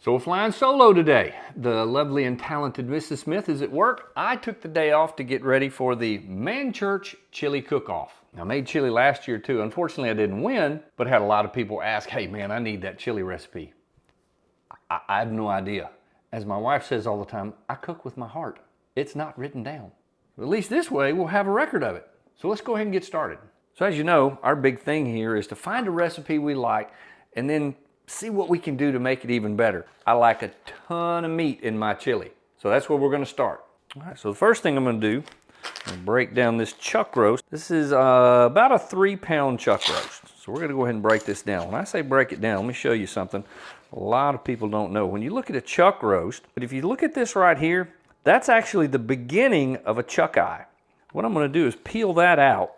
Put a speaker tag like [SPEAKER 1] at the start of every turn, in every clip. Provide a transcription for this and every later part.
[SPEAKER 1] So we're flying solo today. The lovely and talented Mrs. Smith is at work. I took the day off to get ready for the Man Curch Chili Cookoff. I made chili last year too. Unfortunately, I didn't win, but had a lot of people ask, hey man, I need that chili recipe. I have no idea. As my wife says all the time, I cook with my heart. It's not written down. At least this way, we'll have a record of it. So let's go ahead and get started. So as you know, our big thing here is to find a recipe we like and then see what we can do to make it even better. I like a ton of meat in my chili. So that's where we're gonna start. All right, so the first thing I'm gonna do, I'm gonna break down this chuck roast. This is about a 3-pound chuck roast. So we're gonna go ahead and break this down. When I say break it down, let me show you something a lot of people don't know. When you look at a chuck roast, but if you look at this right here, that's actually the beginning of a chuck eye. What I'm gonna do is peel that out.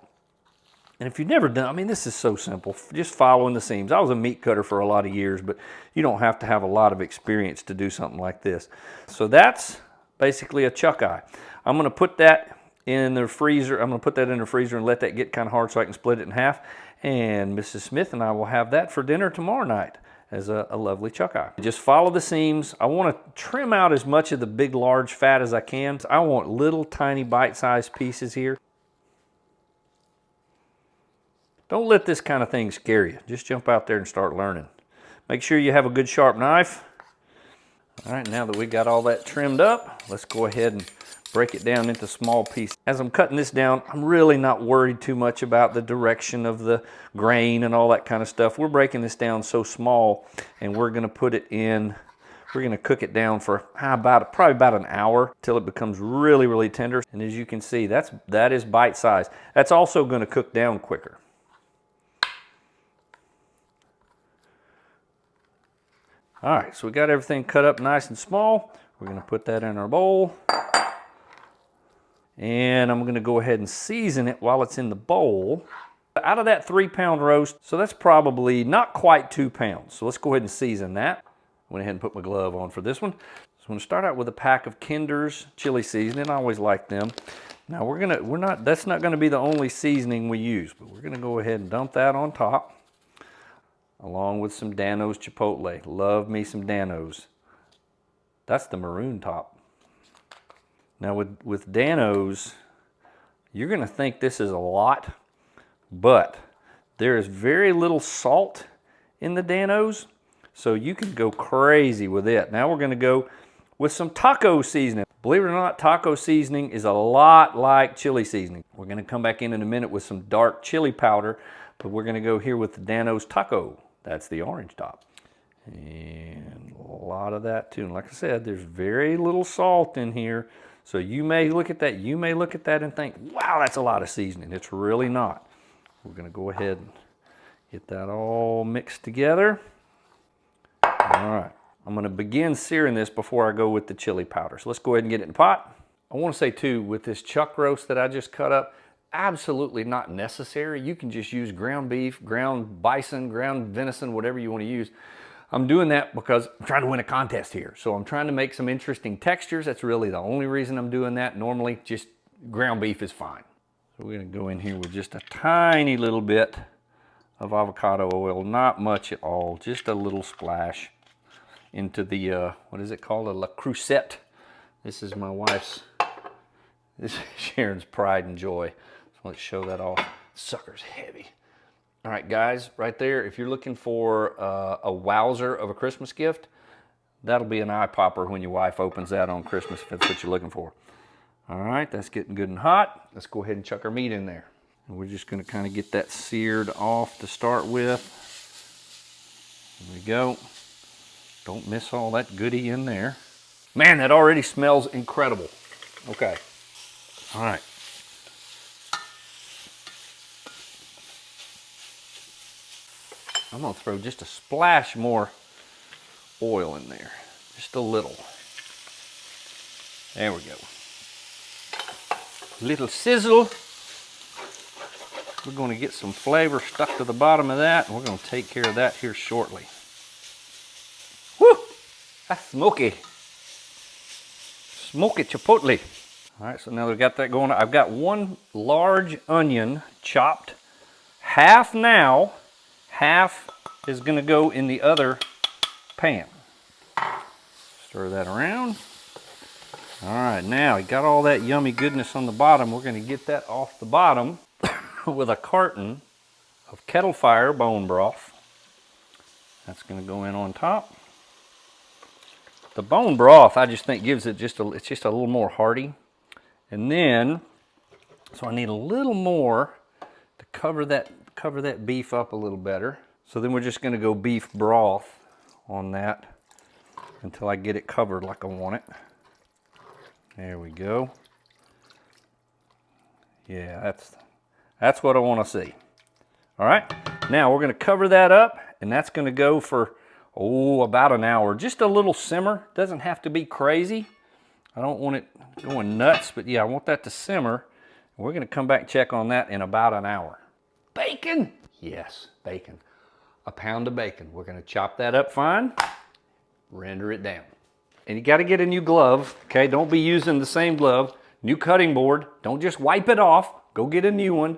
[SPEAKER 1] And if you've never done, I mean, this is so simple, just following the seams. I was a meat cutter for a lot of years, but you don't have to have a lot of experience to do something like this. So that's basically a chuck eye. I'm gonna put that in the freezer. I'm gonna put that in the freezer and let that get kind of hard so I can split it in half. And Mrs. Smith and I will have that for dinner tomorrow night as a lovely chuck eye. Just follow the seams. I wanna trim out as much of the big, large fat as I can. I want little, tiny, bite-sized pieces here. Don't let this kind of thing scare you. Just jump out there and start learning. Make sure you have a good sharp knife. All right, now that we got all that trimmed up, let's go ahead and break it down into small pieces. As I'm cutting this down, I'm really not worried too much about the direction of the grain and all that kind of stuff. We're breaking this down so small, and we're gonna put it in, we're gonna cook it down for probably about an hour till it becomes really, really tender. And as you can see, that is bite size. That's also gonna cook down quicker. All right, so we got everything cut up nice and small. We're gonna put that in our bowl. And I'm gonna go ahead and season it while it's in the bowl. Out of that 3-pound roast, so that's probably not quite 2 pounds. So let's go ahead and season that. Went ahead and put my glove on for this one. So I'm gonna start out with a pack of Kinder's chili seasoning. I always like them. Now that's not gonna be the only seasoning we use, but we're gonna go ahead and dump that on top, along with some Dano's Chipotle. Love me some Dano's. That's the maroon top. Now with Dano's, you're gonna think this is a lot, but there is very little salt in the Dano's, so you can go crazy with it. Now we're gonna go with some taco seasoning. Believe it or not, taco seasoning is a lot like chili seasoning. We're gonna come back in a minute with some dark chili powder, but we're gonna go here with the Dano's taco. That's the orange top. And a lot of that too. And like I said, there's very little salt in here. So you may look at that, and think, wow, that's a lot of seasoning. It's really not. We're gonna go ahead and get that all mixed together. All right, I'm gonna begin searing this before I go with the chili powder. So let's go ahead and get it in the pot. I wanna say too, with this chuck roast that I just cut up, absolutely not necessary. You can just use ground beef, ground bison, ground venison, whatever you want to use. I'm doing that because I'm trying to win a contest here. So I'm trying to make some interesting textures. That's really the only reason I'm doing that. Normally, just ground beef is fine. So we're going to go in here with just a tiny little bit of avocado oil, not much at all, just a little splash into the, what is it called? A La Crusette. This is my wife's, this is Sharon's pride and joy. Let's show that off. Sucker's heavy. All right, guys, right there, if you're looking for a wowzer of a Christmas gift, that'll be an eye popper when your wife opens that on Christmas, if that's what you're looking for. All right, that's getting good and hot. Let's go ahead and chuck our meat in there. And we're just gonna kind of get that seared off to start with. There we go. Don't miss all that goodie in there. Man, that already smells incredible. Okay, all right. I'm gonna throw just a splash more oil in there, just a little. There we go. Little sizzle. We're gonna get some flavor stuck to the bottom of that, and we're gonna take care of that here shortly. Woo! That's smoky. Smoky chipotle. All right, so now we've got that going. I've got one large onion chopped, half now, half is gonna go in the other pan. Stir that around. All right, now we got all that yummy goodness on the bottom. We're going to get that off the bottom with a carton of kettle fire bone broth. That's going to go in on top. The bone broth, I just think gives it it's just a little more hearty. And then, so I need a little more to cover that beef up a little better. So then we're just going to go beef broth on that until I get it covered like I want it. There we go. Yeah, that's what I want to see. All right, now we're going to cover that up, and that's going to go for, about an hour. Just a little simmer. Doesn't have to be crazy. I don't want it going nuts, but yeah, I want that to simmer. We're going to come back and check on that in about an hour. Bacon! Yes, bacon. A pound of bacon. We're going to chop that up fine, render it down. And you got to get a new glove, okay? Don't be using the same glove. New cutting board. Don't just wipe it off. Go get a new one.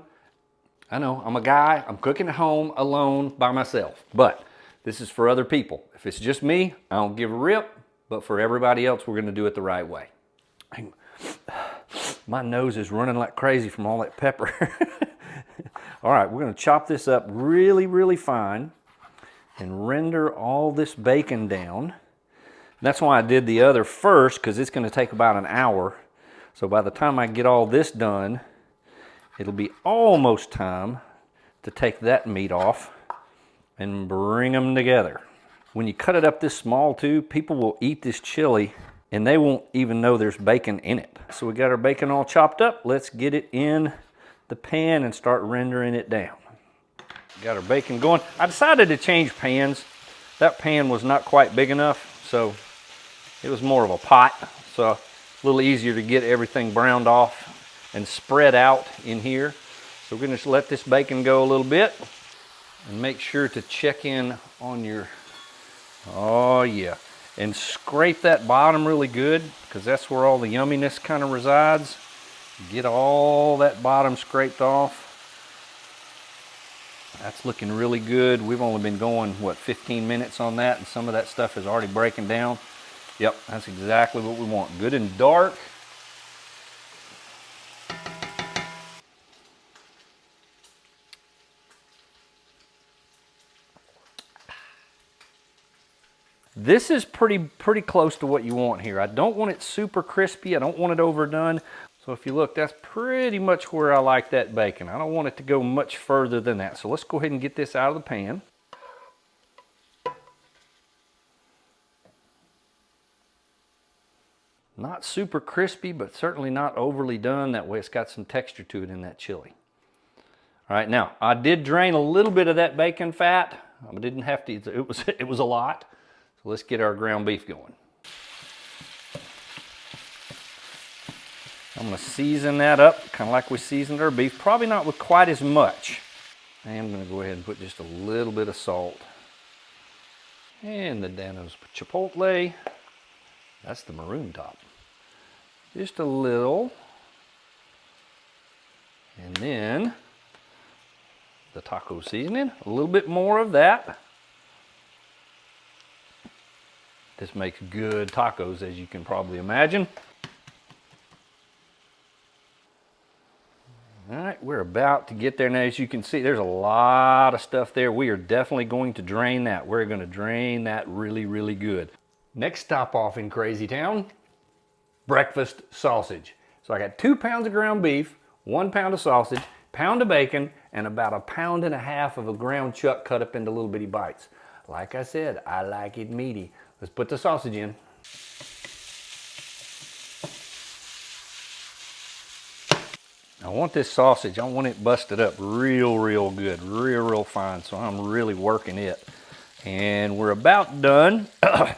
[SPEAKER 1] I know, I'm a guy. I'm cooking at home alone by myself. But this is for other people. If it's just me, I don't give a rip. But for everybody else, we're going to do it the right way. My nose is running like crazy from all that pepper. All right, we're going to chop this up really, really fine and render all this bacon down. That's why I did the other first, because it's going to take about an hour. So by the time I get all this done, it'll be almost time to take that meat off and bring them together. When you cut it up this small too, people will eat this chili and they won't even know there's bacon in it. So we got our bacon all chopped up. Let's get it in the pan and start rendering it down. Got our bacon going. I decided to change pans. That pan was not quite big enough, so it was more of a pot, so a little easier to get everything browned off and spread out in here. So we're going to just let this bacon go a little bit and make sure to check in on your, oh yeah, and scrape that bottom really good, because that's where all the yumminess kind of resides. Get all that bottom scraped off. That's looking really good. We've only been going, what, 15 minutes on that, and some of that stuff is already breaking down. Yep, that's exactly what we want. Good and dark. This is pretty close to what you want here. I don't want it super crispy. I don't want it overdone. So if you look, that's pretty much where I like that bacon. I don't want it to go much further than that. So let's go ahead and get this out of the pan. Not super crispy, but certainly not overly done. That way it's got some texture to it in that chili. All right, now I did drain a little bit of that bacon fat. I didn't have to, it was a lot. So let's get our ground beef going. I'm gonna season that up, kind of like we seasoned our beef. Probably not with quite as much. I am gonna go ahead and put just a little bit of salt. And the Dano's chipotle. That's the maroon top. Just a little. And then the taco seasoning, a little bit more of that. This makes good tacos, as you can probably imagine. All right, we're about to get there now. As you can see, there's a lot of stuff there. We are definitely going to drain that. We're going to drain that really, really good. Next stop off in Crazy Town, breakfast sausage. So I got 2 pounds of ground beef, 1 pound of sausage, pound of bacon, and about 1.5 pounds of a ground chuck cut up into little bitty bites. Like I said, I like it meaty. Let's put the sausage in. I want this sausage, I want it busted up real good, real fine, so I'm really working it. And we're about done,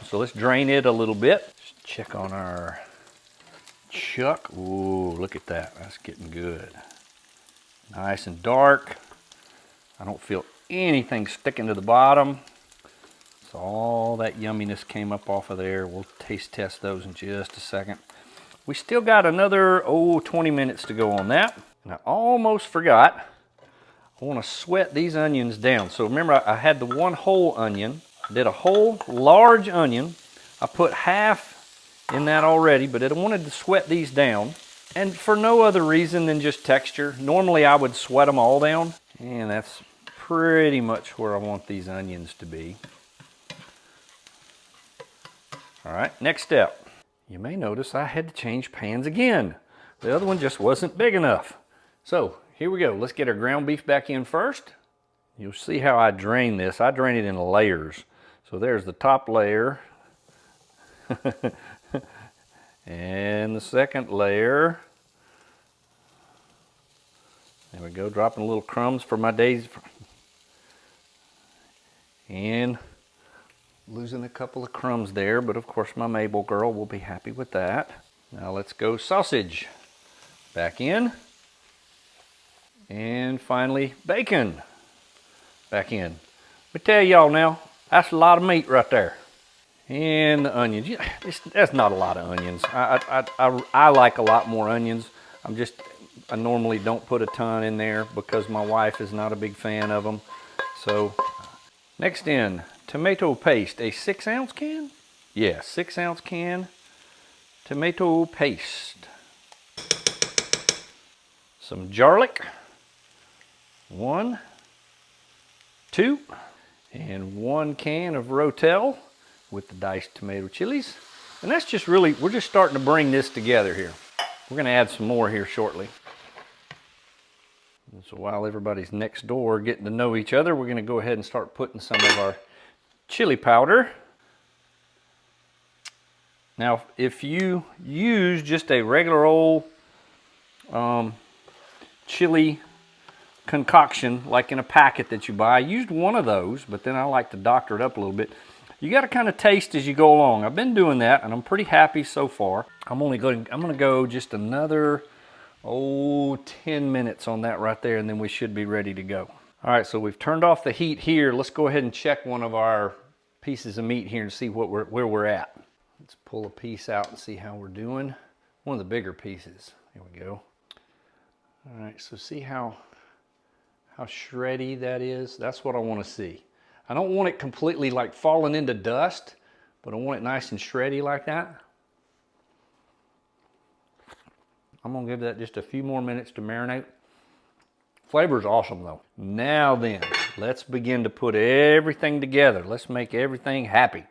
[SPEAKER 1] so let's drain it a little bit. Just check on our chuck. Ooh, look at that, that's getting good. Nice and dark. I don't feel anything sticking to the bottom. So all that yumminess came up off of there. We'll taste test those in just a second. We still got another, 20 minutes to go on that. And I almost forgot, I want to sweat these onions down. So remember, I had the 1 whole onion. I did a whole large onion, I put half in that already, but I wanted to sweat these down. And for no other reason than just texture. Normally I would sweat them all down. And that's pretty much where I want these onions to be. All right, next step. You may notice I had to change pans again. The other one just wasn't big enough. So here we go. Let's get our ground beef back in first. You'll see how I drain this. I drain it in layers. So there's the top layer. And the second layer. There we go, dropping a little crumbs for my days. And losing a couple of crumbs there, but of course my Mabel girl will be happy with that. Now let's go sausage. Back in. And finally bacon. Back in. Let me tell y'all now, that's a lot of meat right there. And the onions. That's not a lot of onions. I like a lot more onions. I normally don't put a ton in there because my wife is not a big fan of them. So next in, tomato paste, a 6-ounce can? Yeah, 6-ounce can tomato paste. Some garlic, 1, 2, and 1 can of Rotel with the diced tomato chilies. And that's just really, we're just starting to bring this together here. We're gonna add some more here shortly. And so while everybody's next door getting to know each other, we're gonna go ahead and start putting some of our chili powder. Now, if you use just a regular old chili concoction, like in a packet that you buy, I used one of those, but then I like to doctor it up a little bit. You got to kind of taste as you go along. I've been doing that, and I'm pretty happy so far. I'm going to go just another 10 minutes on that right there, and then we should be ready to go. All right, so we've turned off the heat here. Let's go ahead and check one of our pieces of meat here and see where we're at. Let's pull a piece out and see how we're doing. One of the bigger pieces. Here we go. All right, so see how shreddy that is? That's what I want to see. I don't want it completely like falling into dust, but I want it nice and shreddy like that. I'm gonna give that just a few more minutes to marinate. Flavor's awesome though. Now then, let's begin to put everything together. Let's make everything happy.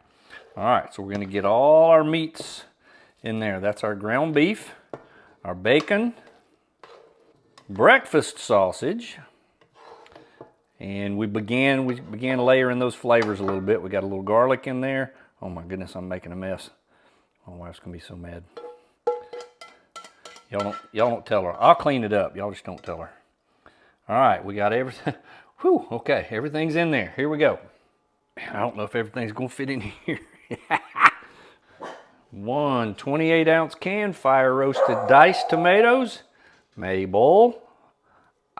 [SPEAKER 1] All right, so we're gonna get all our meats in there. That's our ground beef, our bacon, breakfast sausage, and we began layering those flavors a little bit. We got a little garlic in there. Oh my goodness, I'm making a mess. My wife's gonna be so mad. Y'all don't tell her. I'll clean it up. Y'all just don't tell her. All right, we got everything. Whew, okay, everything's in there. Here we go. I don't know if everything's gonna fit in here. 1 28-ounce can fire roasted diced tomatoes. Mabel,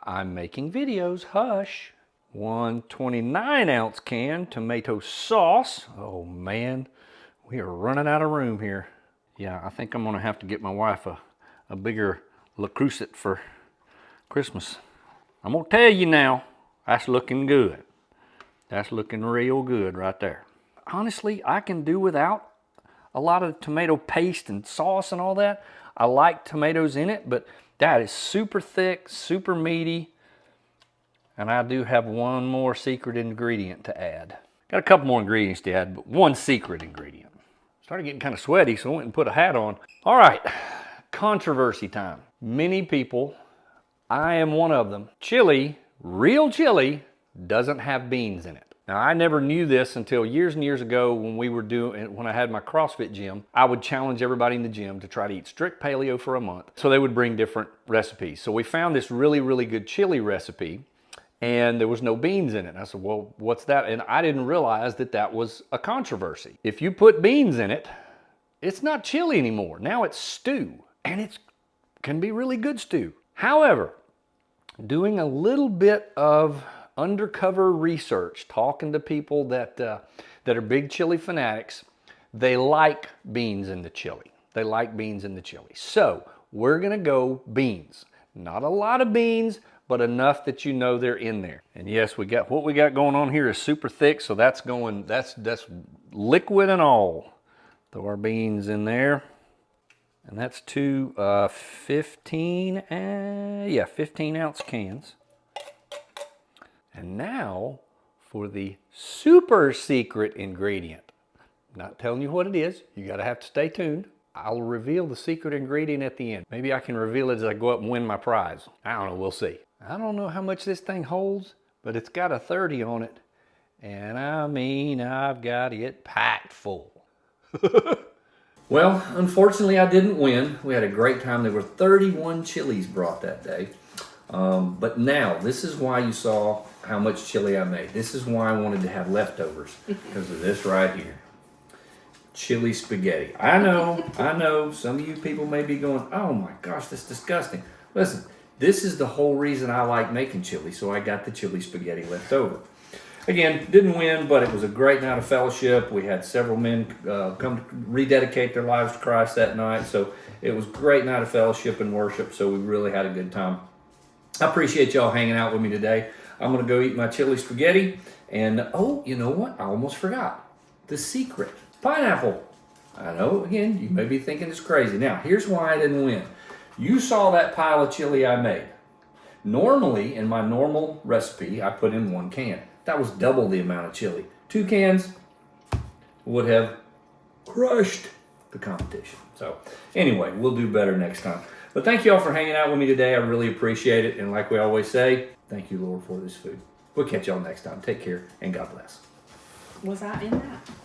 [SPEAKER 1] I'm making videos, hush. 1 29-ounce can tomato sauce. Oh man, we are running out of room here. Yeah, I think I'm gonna have to get my wife a bigger Le Creuset for Christmas. I'm gonna tell you now, that's looking good. That's looking real good right there. Honestly, I can do without a lot of tomato paste and sauce and all that. I like tomatoes in it, but that is super thick, super meaty. And I do have one more secret ingredient to add. Got a couple more ingredients to add, but one secret ingredient. Started getting kind of sweaty, so I went and put a hat on. All right, controversy time. Many people, I am one of them, chili, real chili, doesn't have beans in it. Now, I never knew this until years and years ago when I had my CrossFit gym. I would challenge everybody in the gym to try to eat strict paleo for a month. So they would bring different recipes. So we found this really, really good chili recipe, and there was no beans in it. And I said, well, what's that? And I didn't realize that that was a controversy. If you put beans in it, it's not chili anymore. Now it's stew, and it can be really good stew. However, doing a little bit of undercover research, talking to people that are big chili fanatics, they like beans in the chili. They like beans in the chili. So we're gonna go beans. Not a lot of beans, but enough that you know they're in there. And yes, what we got going on here is super thick, so that's liquid and all. Throw our beans in there. And that's two 15 ounce cans. And now for the super secret ingredient. Not telling you what it is. You gotta have to stay tuned. I'll reveal the secret ingredient at the end. Maybe I can reveal it as I go up and win my prize. I don't know, we'll see. I don't know how much this thing holds, but it's got a 30 on it. And I mean, I've got it packed full. Well, unfortunately, I didn't win. We had a great time. There were 31 chilies brought that day. But now, this is why you saw how much chili I made. This is why I wanted to have leftovers, because of this right here. Chili spaghetti. I know, some of you people may be going, oh my gosh, that's disgusting. Listen, this is the whole reason I like making chili, so I got the chili spaghetti left over. Again, didn't win, but it was a great night of fellowship. We had several men come to rededicate their lives to Christ that night. So it was a great night of fellowship and worship. So we really had a good time. I appreciate y'all hanging out with me today. I'm going to go eat my chili spaghetti. And, oh, you know what? I almost forgot. The secret. Pineapple. I know, again, you may be thinking it's crazy. Now, here's why I didn't win. You saw that pile of chili I made. Normally, in my normal recipe, I put in 1 can. That was double the amount of chili. 2 cans would have crushed the competition. So anyway, we'll do better next time. But thank you all for hanging out with me today. I really appreciate it. And like we always say, thank you, Lord, for this food. We'll catch y'all next time. Take care and God bless.
[SPEAKER 2] Was I in that?